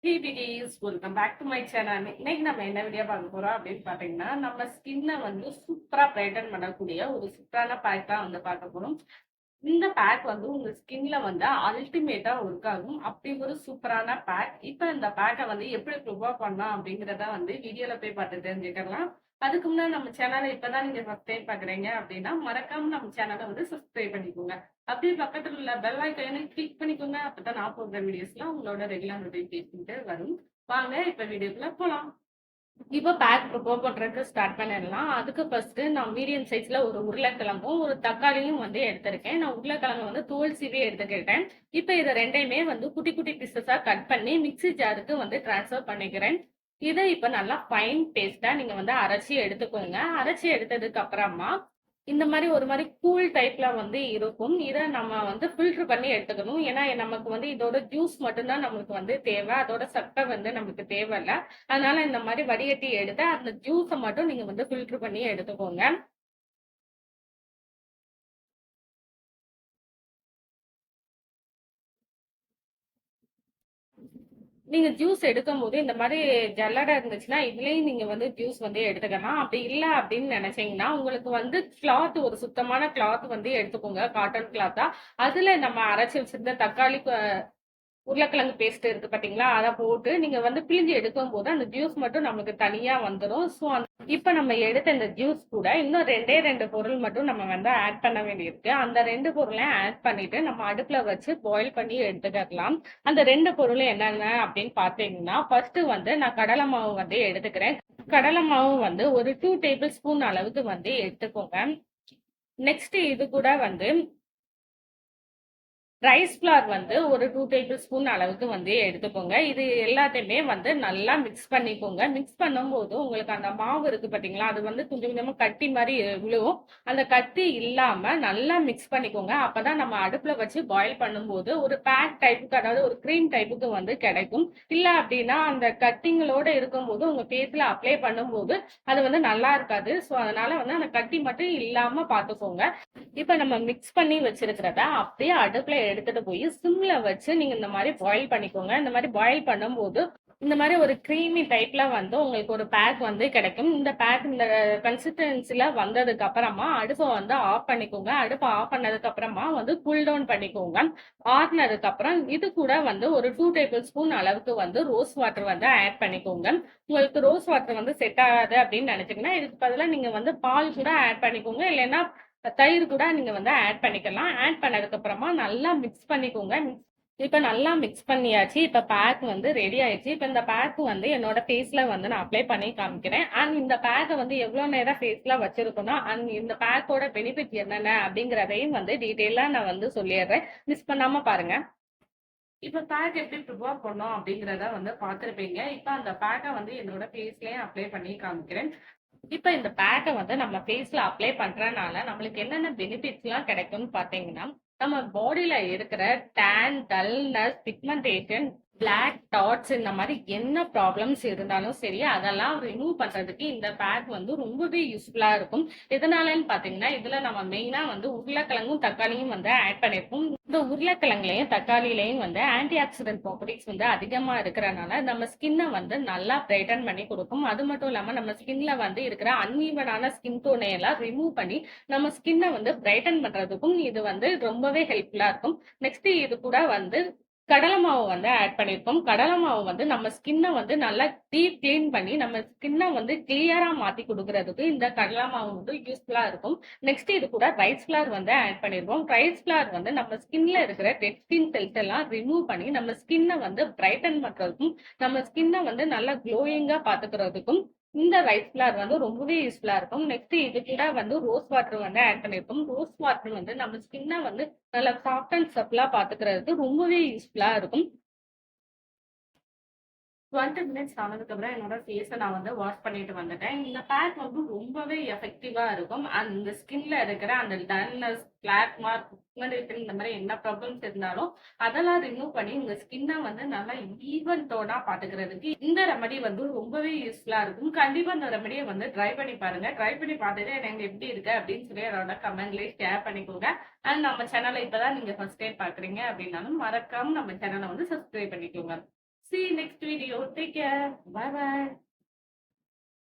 Hey beauties, welcome back to my channel. இன்னைக்கு நம்ம என்ன வீடியோ பார்க்க போறோம் அப்படின்னு பாத்தீங்கன்னா, நம்ம ஸ்கின்னை வந்து சூப்பரா பிரைட்டன் பண்ணக்கூடிய ஒரு சூப்பரான பேக் தான் வந்து பார்க்க போறோம். இந்த பேக் வந்து உங்க ஸ்கின்ல வந்து அல்டிமேட்டா ஒர்க் ஆகும். அப்படி ஒரு சூப்பரான பேக். இப்ப இந்த பேக்கை வந்து எப்படி ப்ரிப்பேர் பண்ணலாம் அப்படிங்கிறத வந்து வீடியோல போய் பார்த்து தெரிஞ்சுக்கலாம். அதுக்கு முன்னாடி நம்ம சேனலை இப்பதான் நீங்க ஃபர்ஸ்ட் டைம் பாக்குறீங்க அப்படின்னா மறக்காம நம்ம சேனலை வந்து சப்ஸ்கிரைப் பண்ணிக்கோங்க. அப்படியே பக்கத்துல உள்ள பெல் ஐக்கானை கிளிக் பண்ணிக்கோங்க. அப்பதான் நான் போடுற வீடியோஸ்லாம் உங்களோட ரெகுலர் நோட்டிபிகேஷன் வரும். வாங்க இப்ப வீடியோக்குள்ள போலாம். இப்போ பேக் ப்ரிப்பேர் பண்றதுக்கு ஸ்டார்ட் பண்ணிடலாம். அதுக்கு ஃபர்ஸ்ட் நான் மீடியம் சைஸ்ல ஒரு உருளைக்கிழங்கும் ஒரு தக்காளியும் வந்து எடுத்திருக்கேன். நான் உருளைக்கிழங்கு வந்து தோல் சீவி எடுத்துக்கிட்டேன். இப்போ இதை ரெண்டையுமே வந்து குட்டி குட்டி பீசஸா கட் பண்ணி மிக்ஸி ஜாருக்கு வந்து டிரான்ஸ்ஃபர் பண்ணிக்கிறேன். இதை இப்போ நல்லா ஃபைன் பேஸ்டா நீங்க வந்து அரைச்சி எடுத்துக்கோங்க. அரைச்சி எடுத்ததுக்கு அப்புறமா இந்த மாதிரி ஒரு மாதிரி கூல் டைப்ல வந்து இருக்கும். இதை நம்ம வந்து ஃபில்டர் பண்ணி எடுத்துக்கணும். ஏன்னா நமக்கு வந்து இதோட ஜூஸ் மட்டும்தான் நமக்கு வந்து தேவை. அதோட சக்கை வந்து நமக்கு தேவையில்ல. அதனால இந்த மாதிரி வடிகட்டி எடுத்து அந்த ஜூஸை மட்டும் நீங்க வந்து ஃபில்டர் பண்ணி எடுத்துக்கோங்க. நீங்க ஜூஸ் எடுக்கும்போது இந்த மாதிரி ஜல்லடை இருந்துச்சுன்னா இதுலயும் நீங்க வந்து ஜூஸ் வந்து எடுத்துக்கலாம். அப்படி இல்ல அப்படின்னு நினைச்சீங்கன்னா உங்களுக்கு வந்து கிளாத் ஒரு சுத்தமான கிளாத் வந்து எடுத்துக்கோங்க. காட்டன் கிளாத்தா. அதுல நம்ம அரைச்சு வச்சிருந்த தக்காளி உருளைக்கிழங்கு பேஸ்ட் இருக்கு பாத்தீங்களா, அதை போட்டு நீங்க வந்து பிழிஞ்சு எடுக்கும் போது அந்த ஜூஸ் மட்டும் நமக்கு தனியா வந்துடும். ஸோ இப்ப நம்ம எடுத்த இந்த ஜூஸ் கூட இன்னும் ரெண்டே ரெண்டு பொருள் மட்டும் நம்ம வந்து ஆட் பண்ண வேண்டியிருக்கு. அந்த ரெண்டு பொருளையும் ஆட் பண்ணிட்டு நம்ம அடுப்புல வச்சு பாயில் பண்ணி எடுத்துக்கலாம். அந்த ரெண்டு பொருளும் என்னென்ன அப்படின்னு பாத்தீங்கன்னா, ஃபர்ஸ்ட் வந்து நான் கடலை மாவு வந்து எடுத்துக்கிறேன். கடலை மாவு வந்து ஒரு 2 டேபிள் ஸ்பூன் அளவுக்கு வந்து எடுத்துக்கோங்க. நெக்ஸ்ட் இது கூட வந்து ரைஸ் ஃப்ளார் வந்து ஒரு 2 டேபிள் ஸ்பூன் அளவுக்கு வந்து எடுத்துக்கோங்க. இது எல்லாத்தையுமே வந்து நல்லா மிக்ஸ் பண்ணிக்கோங்க. மிக்ஸ் பண்ணும்போது உங்களுக்கு அந்த மாவு இருக்கு பார்த்தீங்களா, அது வந்து கொஞ்சம் கொஞ்சமா கட்டி மாதிரி விழுவும். அந்த கட்டி இல்லாம நல்லா மிக்ஸ் பண்ணிக்கோங்க. அப்பதான் நம்ம அடுப்புல வச்சு பாயில் பண்ணும்போது ஒரு பேக் டைப்புக்கு, அதாவது ஒரு க்ரீம் டைப்புக்கு வந்து கிடைக்கும். இல்ல அப்படின்னா அந்த கட்டிங்களோட இருக்கும்போது உங்க ஃபேஸ்ல அப்ளை பண்ணும்போது அது வந்து நல்லா இருக்காது. ஸோ அதனால வந்து அந்த கட்டி மட்டும் இல்லாம பார்த்துக்கோங்க. இப்ப நம்ம மிக்ஸ் பண்ணி வச்சிருக்கிறத அப்படியே அடுப்புல எடுத்துட்டு போய் சிம்ல வச்சு நீங்க இந்த மாதிரி பாயில் பண்ணிக்கோங்க. இந்த மாதிரி பாயில் பண்ணும்போது இந்த மாதிரி ஒரு க்ரீமி டைப்ல வந்து உங்களுக்கு ஒரு பேக் வந்து கிடைக்கும். இந்த பேக் இந்த கன்சிஸ்டன்சில வந்ததுக்கு அப்புறமா அடுப்பை வந்து ஆஃப் பண்ணிக்கோங்க. அடுப்பை ஆஃப் பண்ணதுக்கு அப்புறமா வந்து கூல் டவுன் பண்ணிக்கோங்க. ஆறுனதுக்கு அப்புறம் இது கூட வந்து ஒரு 2 டேபிள் ஸ்பூன் அளவுக்கு வந்து ரோஸ் வாட்டர் வந்து ஆட் பண்ணிக்கோங்க. உங்களுக்கு ரோஸ் வாட்டர் வந்து செட் ஆகாது அப்படின்னு நினைச்சீங்கன்னா இதுக்கு பதிலாக நீங்க வந்து பால் கூட ஆட் பண்ணிக்கோங்க. இல்லைன்னா தயிர் கூட நீங்க வந்து ஆட் பண்ணிக்கலாம். ஆட் பண்ணதுக்கு அப்புறமா நல்லா மிக்ஸ் பண்ணிக்கோங்க. இப்ப நல்லா மிக்ஸ் பண்ணியாச்சு. இப்ப பேக் வந்து ரெடி ஆயிடுச்சு. இப்ப இந்த பேக் வந்து என்னோட ஃபேஸ்ல வந்து நான் அப்ளை பண்ணி காமிக்கிறேன். அண்ட் இந்த பேக்கை வந்து எவ்வளவு நேரம் ஃபேஸ்ல வச்சிருக்கணும், அண்ட் இந்த பேக்கோட பெனிஃபிட் என்னென்ன அப்படிங்கிறதையும் வந்து டீட்டெயிலா நான் வந்து சொல்லிடுறேன். மிஸ் பண்ணாம பாருங்க. இப்ப பேக் எப்படி ப்ரிப்பேர் பண்ணோம் அப்படிங்கிறத வந்து பார்த்துருப்பீங்க. இப்ப அந்த பேக்கை வந்து என்னோட ஃபேஸ்லயே அப்ளை பண்ணி காமிக்கிறேன். இப்ப இந்த பேக்க வந்து நம்ம ஃபேஸ்ல அப்ளை பண்றனால நம்மளுக்கு என்னென்ன பெனிஃபிட்ஸ்லாம் கிடைக்கும்னு பார்த்தீங்கன்னா, நம்ம பாடியில இருக்கிற tan, dullness, pigmentation, black dots இந்த மாதிரி என்ன ப்ராப்ளம்ஸ் இருந்தாலும் சரி, அதெல்லாம் ரிமூவ் பண்றதுக்கு இந்த பேக் வந்து ரொம்பவே யூஸ்ஃபுல்லா இருக்கும். எதனாலன்னு பார்த்தீங்கன்னா, இதுல நம்ம மெயினா வந்து உருளைக்கிழங்கும், தக்காளியும் வந்து ஆட் பண்ணியிருப்போம். இந்த உருளைக்கிழங்குலையும், தக்காளியிலையும் வந்து ஆன்டி ஆக்சிடென்ட் ப்ராப்பர்ட்டிஸ் வந்து அதிகமா இருக்கிறனால நம்ம ஸ்கின்னை வந்து நல்லா பிரைட்டன் பண்ணி கொடுக்கும். அது மட்டும் இல்லாம நம்ம ஸ்கின்ல வந்து இருக்கிற அன்ஈவனான ஸ்கின் டோனை எல்லாம் ரிமூவ் பண்ணி நம்ம ஸ்கின்னை வந்து பிரைட்டன் பண்றதுக்கும் இது வந்து ரொம்பவே ஹெல்ப்ஃபுல்லா இருக்கும். நெக்ஸ்ட் இது கூட வந்து கடலை மாவு வந்து ஆட் பண்ணியிருக்கோம். கடலை மாவு வந்து நம்ம ஸ்கின்னை வந்து நல்லா டீப் கிளீன் பண்ணி நம்ம ஸ்கின்னை வந்து கிளியரா மாத்தி கொடுக்கறதுக்கு இந்த கடலை மாவு வந்து யூஸ்ஃபுல்லா இருக்கும். நெக்ஸ்ட் இது கூட ரைஸ் ஃபிளார் வந்து ஆட் பண்ணிருக்கோம். ரைஸ் ஃபிளார் வந்து நம்ம ஸ்கின்ல இருக்கிற டெட் ஸ்கின் செல்ஸ் எல்லாம் ரிமூவ் பண்ணி நம்ம ஸ்கின்னை வந்து பிரைட்டன் பண்றதுக்கும் நம்ம ஸ்கின்னை வந்து நல்லா க்ளோயிங்கா பாத்துக்கிறதுக்கும் இந்த ரைஸ் ஃபிளார் வந்து ரொம்பவே யூஸ்ஃபுல்லா இருக்கும். நெக்ஸ்ட் இது கூட வந்து ரோஸ் வாட்டர் வந்து ஆட் பண்ணிருக்கோம். ரோஸ் வாட்டர் வந்து நம்ம ஸ்கின்னை வந்து நல்லா சாஃப்ட் அண்ட் சப்பிளா பாத்துக்கிறதுக்கு ரொம்பவே யூஸ்ஃபுல்லா இருக்கும். 20 மினிட்ஸ் ஆனதுக்கப்புறம் என்னோட ஃபேஸை நான் வந்து வாஷ் பண்ணிட்டு வந்துட்டேன். இந்த பேக் வந்து ரொம்பவே எஃபெக்டிவா இருக்கும். அந்த ஸ்கின்ல இருக்கிற அந்த டல்னஸ், பிளாக் மார்க், பிக்மெண்டேஷன் இந்த மாதிரி என்ன ப்ராப்ளம்ஸ் இருந்தாலும் அதெல்லாம் ரிமூவ் பண்ணி உங்க ஸ்கின்னை வந்து நல்லா ஈவன் டோனா பாத்துக்கிறதுக்கு இந்த ரெமடி வந்து ரொம்பவே யூஸ்ஃபுல்லா இருக்கும். கண்டிப்பா இந்த ரெமடியை வந்து ட்ரை பண்ணி பாருங்க. ட்ரை பண்ணி பார்த்துட்டு எனக்கு எப்படி இருக்கு அப்படின்னு சொல்லி அதோட கமெண்ட்லேயே ஷேர் பண்ணிக்கோங்க. அண்ட் நம்ம சேனலை இப்பதான் நீங்க ஃபர்ஸ்ட் டைம் பாக்குறீங்க அப்படின்னாலும் மறக்காம நம்ம சேனலை வந்து சப்ஸ்கிரைப் பண்ணிக்கோங்க. See you next video. Take care. Bye bye.